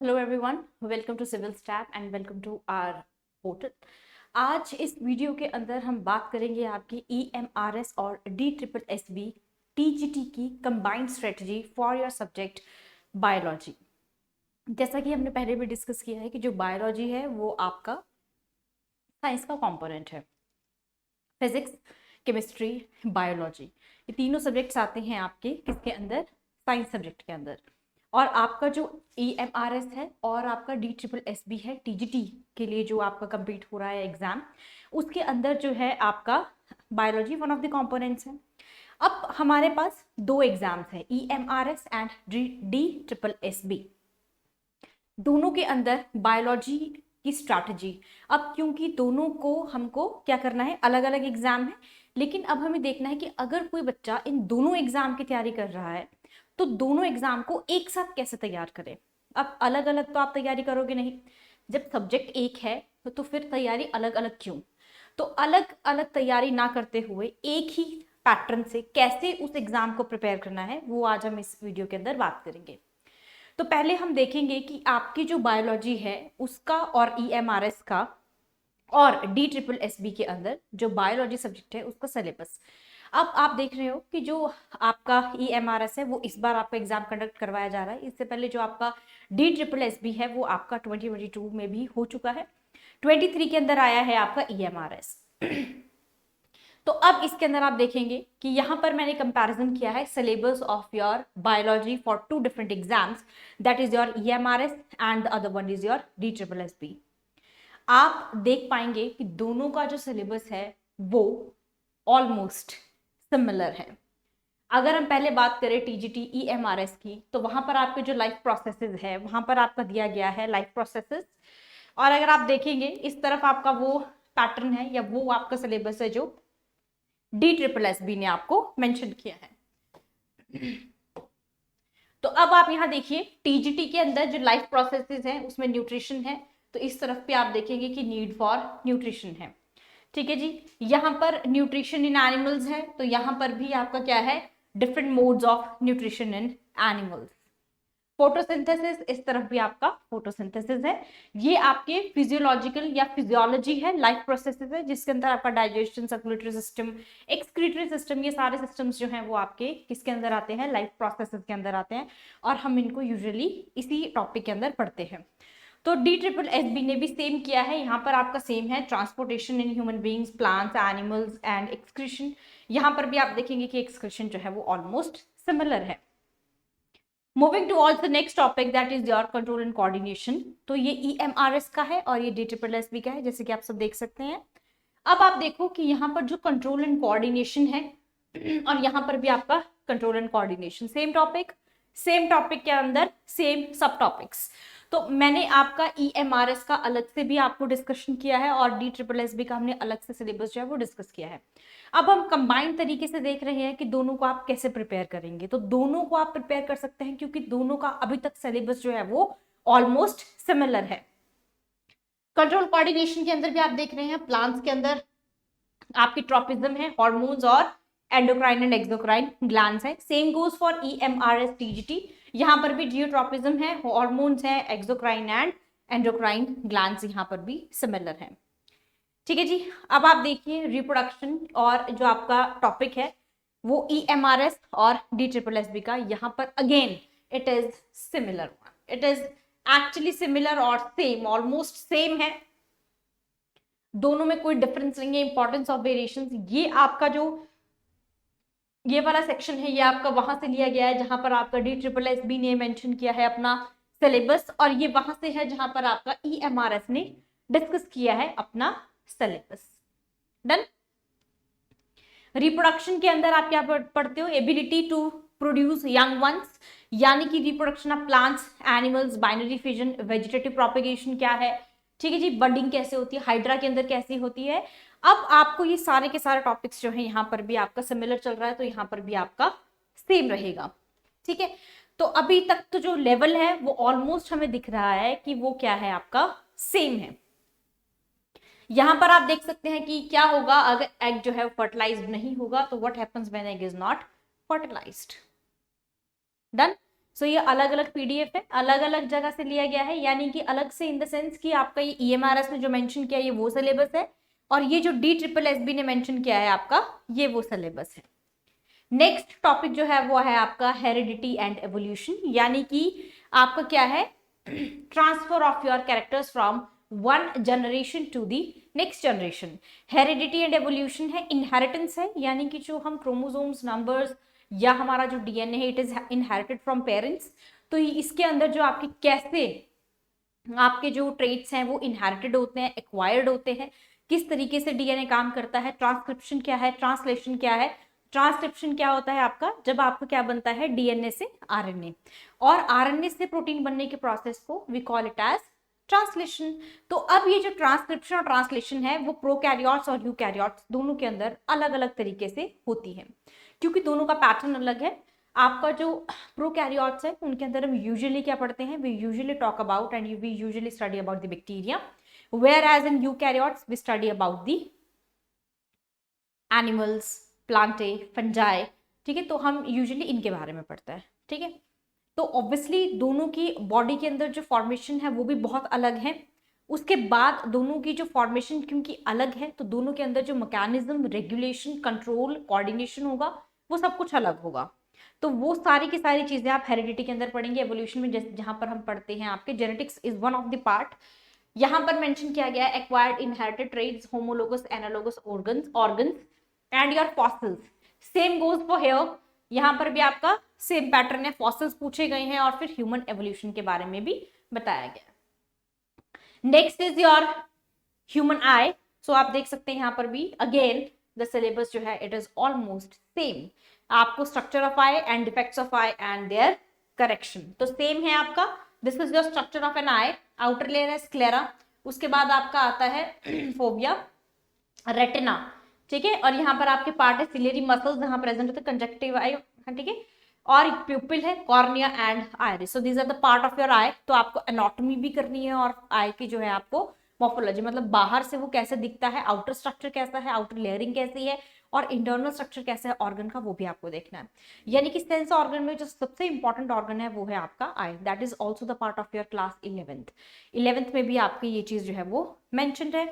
Hello everyone, welcome to civil step and welcome to our portal. आज इस video के अंदर हम बात करेंगे आपकी EMRS और DSSB TGT की combined strategy for your subject biology. जैसा कि हमने पहले भी डिस्कस किया है कि जो बायोलॉजी है वो आपका साइंस का कंपोनेंट है। फिजिक्स, केमिस्ट्री, बायोलॉजी, ये तीनों सब्जेक्ट्स आते हैं आपके किसके अंदर, साइंस सब्जेक्ट के अंदर। और आपका जो EMRS है और आपका DSSB है TGT के लिए जो आपका कंप्लीट हो रहा है एग्जाम, उसके अंदर जो है आपका biology one of the components है। अब हमारे पास दो एग्जाम्स हैं, EMRS एंड DSSB। दोनों के अंदर बायोलॉजी की स्ट्रैटेजी, अब क्योंकि दोनों को हमको क्या करना है, अलग अलग एग्जाम है, लेकिन अब हमें देखना है कि अगर कोई बच्चा इन दोनों एग्जाम की तैयारी कर रहा है तो दोनों एग्जाम को एक साथ कैसे तैयार करें। अब अलग अलग तो आप तैयारी करोगे नहीं, जब सब्जेक्ट एक है तो फिर तैयारी अलग अलग क्यों। तो अलग अलग तैयारी ना करते हुए एक ही पैटर्न से कैसे उस एग्जाम को प्रिपेयर करना है, वो आज हम इस वीडियो के अंदर बात करेंगे। तो पहले हम देखेंगे कि आपकी जो बायोलॉजी है उसका और EMRS का और DSSB के अंदर जो बायोलॉजी सब्जेक्ट है उसका सिलेबस। अब आप देख रहे हो कि जो आपका EMRS है वो इस बार आपका एग्जाम कंडक्ट करवाया जा रहा है। इससे पहले जो आपका DSSB है वो आपका 2022 में भी हो चुका है, 23 के अंदर आया है आपका EMRS। तो अब इसके अंदर आप देखेंगे कि यहां पर मैंने कंपैरिजन किया है syllabus of your biology for two different exams, that is your EMRS and the other one is your DSSB। आप देख पाएंगे कि दोनों का जो सिलेबस है वो ऑलमोस्ट सिमिलर है। अगर हम पहले बात करें TGT EMRS की, तो वहां पर आपके जो लाइफ प्रोसेसेस है वहां पर आपका दिया गया है लाइफ प्रोसेसेस, और अगर आप देखेंगे इस तरफ आपका वो पैटर्न है या वो आपका सिलेबस है जो DSSB ने आपको मेंशन किया है। तो अब आप यहाँ देखिए TGT के अंदर जो लाइफ प्रोसेसेस हैं उसमें न्यूट्रिशन है, तो इस तरफ पे आप देखेंगे कि नीड फॉर न्यूट्रिशन है। ठीक है जी, यहाँ पर न्यूट्रिशन इन एनिमल्स है, तो यहाँ पर भी आपका क्या है, different modes of nutrition in animals. Photosynthesis, इस तरफ भी आपका फोटोसिंथेसिस है। ये आपके फिजियोलॉजिकल या फिजियोलॉजी है, लाइफ प्रोसेसेस है, जिसके अंदर आपका digestion, circulatory system, excretory system, ये सारे सिस्टम्स जो हैं वो आपके किसके अंदर आते हैं, लाइफ प्रोसेसेस के अंदर आते हैं, और हम इनको यूजुअली इसी टॉपिक के अंदर पढ़ते हैं। तो DSSB ने भी सेम किया है, यहाँ पर आपका सेम है, transportation in human beings, plants, animals and excretion. यहाँ पर भी आप देखेंगे कि एक्सक्रीशन जो है वो ऑलमोस्ट सिमिलर है। Moving to all the next topic, that is your control and coordination. तो ये EMRS का है और ये DSSB का है, जैसे कि आप सब देख सकते हैं। अब आप देखो कि यहाँ पर जो कंट्रोल एंड कोऑर्डिनेशन है और यहाँ पर भी आपका control and coordination, same topic के अंदर सेम सब टॉपिक्स। तो मैंने आपका EMRS का अलग से भी आपको डिस्कशन किया है और DSSB का हमने अलग से सिलेबस जो है वो डिस्कस किया है। अब हम कंबाइंड तरीके से देख रहे हैं कि दोनों को आप कैसे प्रिपेयर करेंगे। तो दोनों को आप प्रिपेयर कर सकते हैं क्योंकि दोनों का अभी तक सिलेबस जो है वो ऑलमोस्ट सिमिलर है। कंट्रोल कोऑर्डिनेशन के अंदर भी आप देख रहे हैं, प्लांट्स के अंदर आपकी ट्रॉपिज्म है, हार्मोन्स और एंडोक्राइन एंड एक्सोक्राइन ग्लैंड्स है। Same goes for EMRS TGT, यहाँ पर भी जियोट्रॉपिज्म है, हार्मोन्स है, एक्सोक्राइन एंड एंडोक्राइन ग्लैंड्स यहाँ पर भी सिमिलर है। ठीक है जी, अब आप देखिए रिप्रोडक्शन और जो आपका टॉपिक है वो EMRS और DSSB का, यहाँ पर again it is similar, it is actually similar और सेम, ऑलमोस्ट सेम है, दोनों में कोई डिफरेंस नहीं है। इंपॉर्टेंस ऑफ वेरिएशंस, ये आपका जो ये वाला सेक्शन है ये आपका वहां से लिया गया है जहां पर आपका DSSB ने मेंशन किया है अपना सिलेबस, और ये वहां से है जहां पर आपका EMRS ने डिस्कस किया है अपना सिलेबस। डन। रिप्रोडक्शन के अंदर आप क्या पढ़ते हो, ability to produce young ones, यानी कि reproduction of plants, animals, binary fission, vegetative propagation क्या है, ठीक है जी, बडिंग कैसे होती है, हाइड्रा के अंदर कैसी होती है। अब आपको ये सारे के सारे टॉपिक्स जो है यहाँ पर भी आपका सिमिलर चल रहा है, तो यहाँ पर भी आपका सेम रहेगा। ठीक है, तो अभी तक तो जो लेवल है वो ऑलमोस्ट हमें दिख रहा है कि वो क्या है, आपका सेम है। यहां पर आप देख सकते हैं कि क्या होगा अगर एग जो है फर्टिलाइज्ड नहीं होगा, तो what happens when egg is not fertilized. Done. So ये अलग अलग पीडीएफ है, अलग अलग जगह से लिया गया है, यानी कि अलग से इन द सेंस कि आपका ये ईएमआरएस ने जो मेंशन किया है ये वो सिलेबस है, और ये जो डी ट्रिपल एस बी ने मेंशन किया है आपका ये वो सिलेबस है। नेक्स्ट टॉपिक जो है वो है आपका हेरिडिटी एंड एवोल्यूशन, यानी कि आपका क्या है, transfer of your characters from one generation to the next generation. Heredity and evolution है, इनहेरिटेंस है, यानी कि जो हम क्रोमोसोम्स नंबर्स या हमारा जो डीएनए है it is inherited from parents. तो इसके अंदर जो आपके कैसे आपके जो ट्रेट्स हैं वो इनहेरिटेड होते हैं, एक्वायर्ड होते हैं, किस तरीके से डीएनए काम करता है, ट्रांसक्रिप्शन क्या है, ट्रांसलेशन क्या है। ट्रांसक्रिप्शन क्या होता है आपका, जब आपका क्या बनता है डीएनए से आरएनए, और आरएनए से प्रोटीन बनने के प्रोसेस को we call it as translation. तो अब ये जो ट्रांसक्रिप्शन और ट्रांसलेशन है वो प्रोकैरियोट्स और यूकैरियोट्स दोनों के अंदर अलग अलग तरीके से होती है, क्योंकि दोनों का पैटर्न अलग है। आपका जो प्रोकैरियोट्स है उनके अंदर हम यूजुअली क्या पढ़ते हैं, we usually talk about and we usually study about the bacteria, whereas in eukaryotes we study about the animals, plantae, fungi. ठीक है, तो हम यूजुअली इनके बारे में पढ़ते हैं। ठीक है, तो ऑब्वियसली दोनों की बॉडी के अंदर जो फॉर्मेशन है वो भी बहुत अलग है। उसके बाद दोनों की जो फॉर्मेशन क्योंकि अलग है तो दोनों के अंदर जो मैकेनिज्म, रेगुलेशन, कंट्रोल, कोऑर्डिनेशन होगा वो सब कुछ अलग होगा। तो वो सारी की सारी चीजें आप हेरिडिटी के अंदर पढ़ेंगे। एवोल्यूशन में जहां पर हम पढ़ते हैं आपके genetics is one of the part. यहां पर मेंशन किया गया है acquired inherited traits, homologous, analogous organs and your fossils. Same goes for here, यहां पर भी आपका सेम पैटर्न है, फॉसिल्स पूछे गए हैं और फिर ह्यूमन एवोल्यूशन के बारे में भी बताया गया। Next is your human eye. So आप देख सकते हैं यहां पर भी अगेन द सिलेबस जो है इट इज ऑलमोस्ट सेम। आपको structure of eye and defects of eye and their correction तो सेम है आपका। This is your structure of an eye, outer layer है स्क्लेरा, उसके बाद आपका आता है फोबिया, रेटिना। ठीक है, और यहाँ पर आपके पार्ट है सिलियरी मसल्स जहां प्रेजेंट होते हैं, कंजक्टिव आई, ठीक है, और प्यूपिल है, cornea and iris. So these are the part of your eye. तो आपको एनाटॉमी भी करनी है और आई की जो है आपको मॉर्फोलॉजी, मतलब बाहर से वो कैसे दिखता है, आउटर स्ट्रक्चर कैसा है, आउटर लेयरिंग कैसी है, और इंटरनल स्ट्रक्चर कैसा है ऑर्गन का, वो भी आपको देखना है। यानी कि सेंस ऑर्गन में जो सबसे इंपॉर्टेंट ऑर्गन है वो है आपका eye. That is also the part of your class 11th में भी आपकी ये चीज जो है वो मैंशनड है।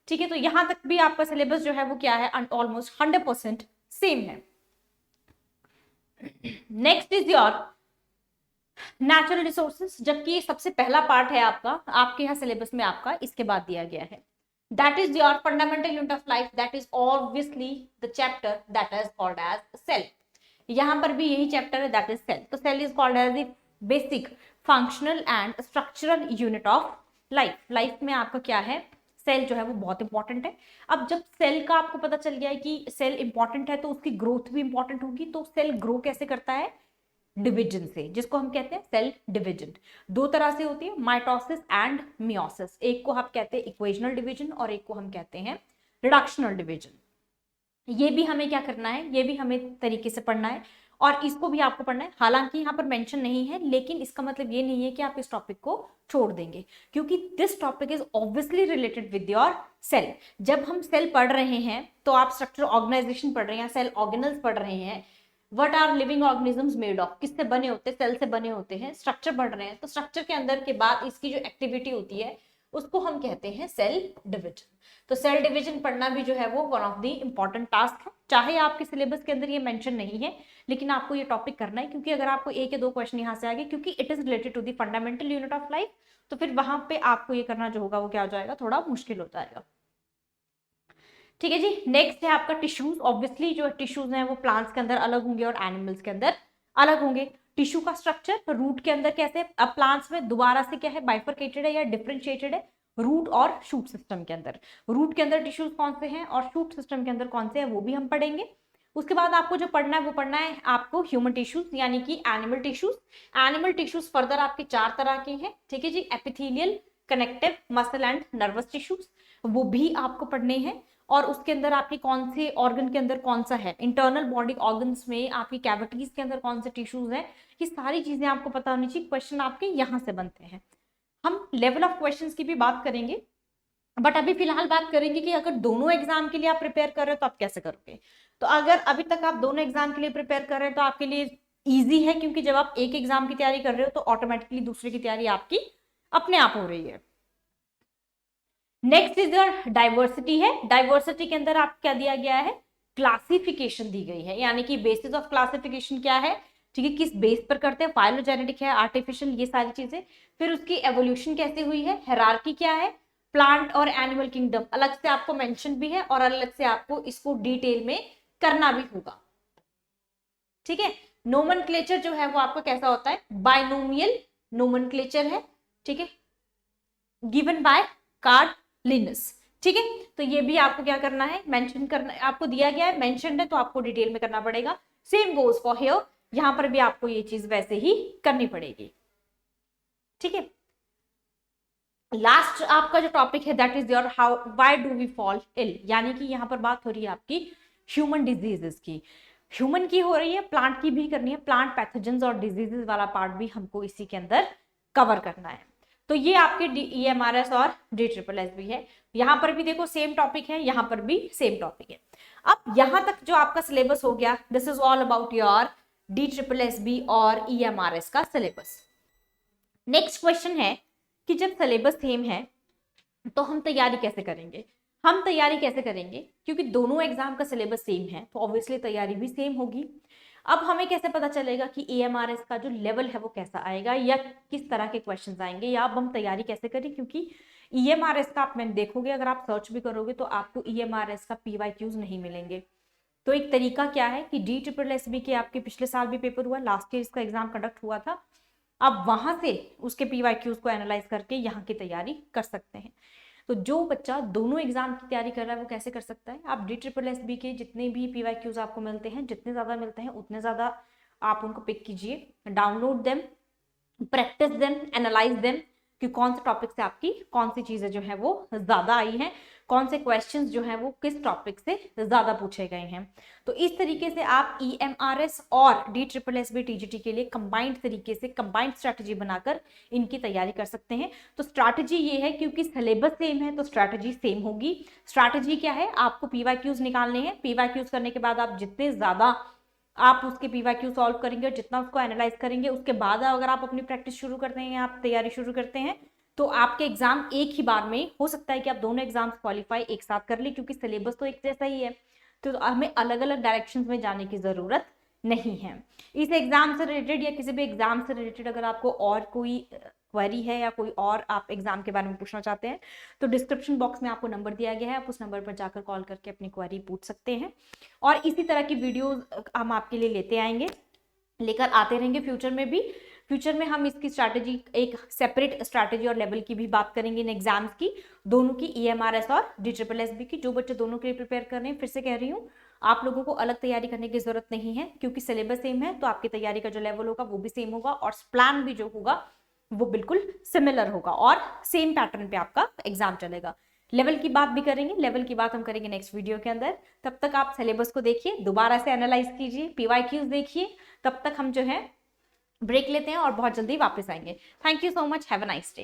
ठीक है, तो यहां तक भी आपका सिलेबस जो है वो क्या है, ऑलमोस्ट 100% सेम है। Next is your natural resources, जबकि सबसे पहला पार्ट है आपका, आपके यहाँ सिलेबस में आपका इसके बाद दिया गया है। That is your fundamental unit of life, that is obviously the chapter that is called as cell. यहां पर भी यही चैप्टर है, दैट इज सेल। तो cell is called as the basic functional and structural unit of life. Life में आपका क्या है, सेल जो है वो बहुत इंपॉर्टेंट है। अब जब सेल का आपको पता चल गया है कि सेल इंपॉर्टेंट है तो उसकी ग्रोथ भी इंपॉर्टेंट होगी। तो सेल ग्रो कैसे करता है, डिविजन से, जिसको हम कहते हैं सेल डिविजन। दो तरह से होती है, माइटोसिस एंड मियोसिस। एक को हम कहते हैं इक्वेशनल डिवीजन और एक को हम कहते हैं रिडक्शनल डिवीजन। ये भी हमें क्या करना है, ये भी हमें तरीके से पढ़ना है और इसको भी आपको पढ़ना है। हालांकि यहाँ पर मेंशन नहीं है, लेकिन इसका मतलब ये नहीं है कि आप इस टॉपिक को छोड़ देंगे, क्योंकि this topic is obviously related with your cell. जब हम सेल पढ़ रहे हैं तो आप स्ट्रक्चर ऑर्गेनाइजेशन पढ़ रहे हैं, सेल ऑर्गेनल्स पढ़ रहे हैं, what are living organisms made of, किससे बने होते हैं, सेल से बने होते हैं, स्ट्रक्चर पढ़ रहे हैं। तो स्ट्रक्चर के अंदर के बाद इसकी जो एक्टिविटी होती है उसको हम कहते हैं सेल डिविजन। तो सेल डिवीजन पढ़ना भी जो है वो one of the important task है। चाहे आपके सिलेबस के अंदर ये मेंशन नहीं है, लेकिन आपको ये टॉपिक करना है, क्योंकि अगर आपको एक या दो क्वेश्चन यहाँ से आ गए, क्योंकि it is related to the fundamental unit of life, तो फिर वहां पे आपको ये करना जो होगा वो क्या हो जाएगा, थोड़ा मुश्किल हो जाएगा। ठीक है जी, नेक्स्ट है आपका टिश्यूज। ऑब्वियसली जो टिश्यूज हैं वो प्लांट्स के अंदर अलग होंगे और एनिमल्स के अंदर अलग होंगे। टिश्यू का स्ट्रक्चर रूट के अंदर कैसे, अब प्लांट्स में दोबारा से क्या है, बाइफरकेटेड है या डिफरेंशिएटेड है, रूट और शूट सिस्टम के अंदर। रूट के अंदर टिश्यूज कौन से हैं और शूट सिस्टम के अंदर कौन से हैं वो भी हम पढ़ेंगे। उसके बाद आपको जो पढ़ना है वो पढ़ना है आपको ह्यूमन टिश्यूज यानी कि animal tissues. Animal tissues further आपके 4 तरह के हैं। ठीक है जी, epithelial, connective, muscle and nervous tissues, वो भी आपको पढ़ने हैं। और उसके अंदर आपके कौन से ऑर्गन के अंदर कौन सा है, इंटरनल बॉडी ऑर्गन्स में आपकी कैविटीज के अंदर कौन से टिश्यूज हैं, ये सारी चीजें आपको पता होनी चाहिए। क्वेश्चन आपके यहाँ से बनते हैं। हम लेवल ऑफ क्वेश्चंस की भी बात करेंगे, बट अभी फिलहाल बात करेंगे कि अगर दोनों एग्जाम के लिए आप प्रिपेयर कर रहे हो तो आप कैसे करोगे। तो अगर अभी तक आप दोनों एग्जाम के लिए प्रिपेयर कर रहे हैं तो आपके लिए ईजी है, क्योंकि जब आप एक एग्जाम की तैयारी कर रहे हो तो ऑटोमेटिकली दूसरे की तैयारी आपकी अपने आप हो रही है। नेक्स्ट इज योर डाइवर्सिटी है। डाइवर्सिटी के अंदर आप क्या दिया गया है, क्लासिफिकेशन दी गई है, यानी कि बेसिस ऑफ क्लासिफिकेशन क्या है, ठीक है, किस बेस पर करते हैं, फाइलोजेनेटिक है, आर्टिफिशियल, ये सारी चीजें। फिर उसकी एवोल्यूशन कैसे हुई है, हायरार्की क्या है, प्लांट और एनिमल किंगडम अलग से आपको मेंशन भी है और अलग से आपको इसको डिटेल में करना भी होगा, ठीक है। नोमेनक्लेचर जो है वो आपका कैसा होता है, बाइनोमियल नोमेनक्लेचर है, ठीक है, गिवन बाय कार्लिनस, ठीक है। तो ये भी आपको क्या करना है, मेंशन करना, आपको दिया गया है, मेंशन है तो आपको डिटेल में करना पड़ेगा। सेम गोज फॉर हियर, यहां पर भी आपको ये चीज वैसे ही करनी पड़ेगी, ठीक है। लास्ट आपका जो टॉपिक है that is your how why do we fall ill, यानी कि यहाँ पर बात हो रही है आपकी ह्यूमन डिजीजेस की। ह्यूमन की हो रही है, प्लांट की भी करनी है, प्लांट पैथोजेंस और डिजीजेस वाला पार्ट भी हमको इसी के अंदर कवर करना है। तो ये आपके EMRS और DSSS भी है। यहाँ पर भी देखो सेम टॉपिक है, यहाँ पर भी सेम टॉपिक है। अब यहाँ तक जो आपका सिलेबस हो गया, this is all about your DSSS और EMRS का सिलेबस। नेक्स्ट क्वेश्चन है कि जब सिलेबस सेम है तो हम तैयारी कैसे करेंगे। हम तैयारी कैसे करेंगे, क्योंकि दोनों एग्जाम का सिलेबस सेम है तो ऑब्वियसली तैयारी भी सेम होगी। अब हमें कैसे पता चलेगा कि EMRS का जो लेवल है वो कैसा आएगा या किस तरह के क्वेश्चंस आएंगे, या अब हम तैयारी कैसे करें, क्योंकि EMRS का आप मैंने देखोगे, अगर आप सर्च भी करोगे तो आपको EMRS का PYQs नहीं मिलेंगे। तो एक तरीका क्या है कि DSSS के आपके पिछले साल भी पेपर हुआ, लास्ट ईयर इसका एग्जाम कंडक्ट हुआ था, आप वहां से उसके PYQs को एनालाइज करके यहाँ की तैयारी कर सकते हैं। तो जो बच्चा दोनों एग्जाम की तैयारी कर रहा है वो कैसे कर सकता है, आप DSSS के जितने भी PYQs आपको मिलते हैं, जितने ज्यादा मिलते हैं उतने ज्यादा आप उनको पिक कीजिए, download them, practice them, analyse them कि कौन से टॉपिक से आपकी कौन सी चीजें जो है वो ज्यादा आई हैं, कौन से क्वेश्चंस जो है वो किस टॉपिक से ज्यादा पूछे गए हैं। तो इस तरीके से आप EMRS और DSSS TGT के लिए कंबाइंड तरीके से कंबाइंड स्ट्रैटेजी बनाकर इनकी तैयारी कर सकते हैं। तो स्ट्रैटेजी ये है, क्योंकि सिलेबस सेम है तो स्ट्रैटेजी सेम होगी। स्ट्रैटेजी क्या है, आपको PYQs निकालने हैं, PYQs करने के बाद आप जितने ज्यादा आप उसके PYQ सॉल्व करेंगे और जितना उसको एनालाइज करेंगे, उसके बाद अगर आप अपनी प्रैक्टिस शुरू करते हैं या आप तैयारी शुरू करते हैं तो आपके एग्जाम एक ही बार में हो सकता है कि आप दोनों एग्जाम्स क्वालिफाई एक साथ कर ले, क्योंकि सिलेबस तो एक जैसा ही है, तो हमें अलग अलग डायरेक्शंस में जाने की जरूरत नहीं है। इस एग्जाम से रिलेटेड या किसी भी एग्जाम से रिलेटेड अगर आपको और कोई क्वेरी है या कोई और आप एग्जाम के बारे में पूछना चाहते हैं तो डिस्क्रिप्शन बॉक्स में आपको नंबर दिया गया है, आप उस नंबर पर जाकर कॉल करके अपनी क्वेरी पूछ सकते हैं। और इसी तरह की वीडियोस हम आपके लिए लेते आएंगे, लेकर आते रहेंगे फ्यूचर में भी। फ्यूचर में हम इसकी स्ट्रैटेजी, एक सेपरेट स्ट्रैटेजी और लेवल की भी बात करेंगे इन एग्जाम्स की, दोनों की, EMRS और DSSS की। जो बच्चे दोनों के लिए प्रिपेयर कर रहे हैं, फिर से कह रही हूँ, आप लोगों को अलग तैयारी करने की जरूरत नहीं है, क्योंकि सिलेबस सेम है तो आपकी तैयारी का जो लेवल होगा वो भी सेम होगा और प्लान भी जो होगा वो बिल्कुल सिमिलर होगा और सेम पैटर्न पे आपका एग्जाम चलेगा। लेवल की बात भी करेंगे, लेवल की बात हम करेंगे नेक्स्ट वीडियो के अंदर। तब तक आप सिलेबस को देखिए, दोबारा से एनालाइज कीजिए, PYQs देखिए। तब तक हम जो है ब्रेक लेते हैं और बहुत जल्दी वापस आएंगे। Thank you so much, have a nice day.